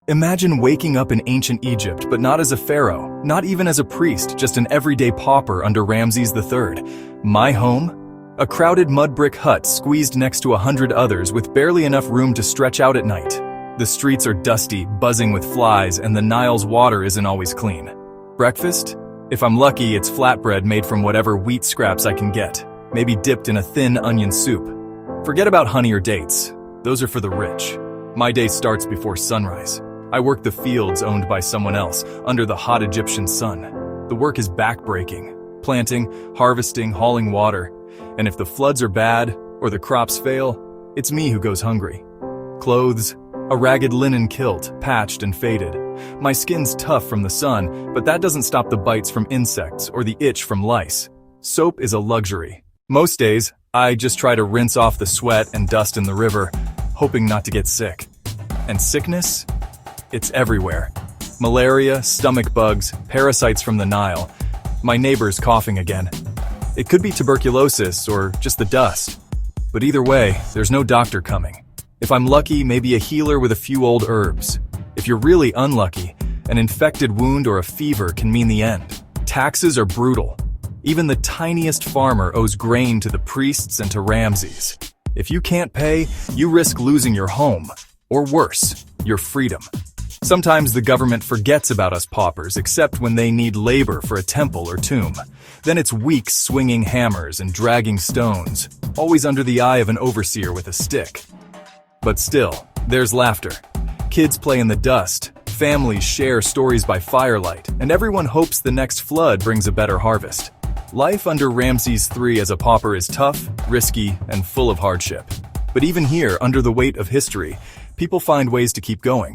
Imagine waking up in ancient Egypt, but not as a pharaoh, not even as a priest, just an everyday pauper under Ramses III. My home? A crowded mud brick hut squeezed next to 100 others with barely enough room to stretch out at night. The streets are dusty, buzzing with flies, and the Nile's water isn't always clean. Breakfast? If I'm lucky, it's flatbread made from whatever wheat scraps I can get, maybe dipped in a thin onion soup. Forget about honey or dates. Those are for the rich. My day starts before sunrise. I work the fields owned by someone else, under the hot Egyptian sun. The work is backbreaking. Planting, harvesting, hauling water. And if the floods are bad, or the crops fail, it's me who goes hungry. Clothes, a ragged linen kilt, patched and faded. My skin's tough from the sun, but that doesn't stop the bites from insects or the itch from lice. Soap is a luxury. Most days, I just try to rinse off the sweat and dust in the river, hoping not to get sick. And sickness? It's everywhere. Malaria, stomach bugs, parasites from the Nile. My neighbor's coughing again. It could be tuberculosis or just the dust. But either way, there's no doctor coming. If I'm lucky, maybe a healer with a few old herbs. If you're really unlucky, an infected wound or a fever can mean the end. Taxes are brutal. Even the tiniest farmer owes grain to the priests and to Ramses. If you can't pay, you risk losing your home. Or worse, your freedom. Sometimes the government forgets about us paupers, except when they need labor for a temple or tomb. Then it's weeks swinging hammers and dragging stones, always under the eye of an overseer with a stick. But still, there's laughter. Kids play in the dust, families share stories by firelight, and everyone hopes the next flood brings a better harvest. Life under Ramses III as a pauper is tough, risky, and full of hardship. But even here, under the weight of history, people find ways to keep going.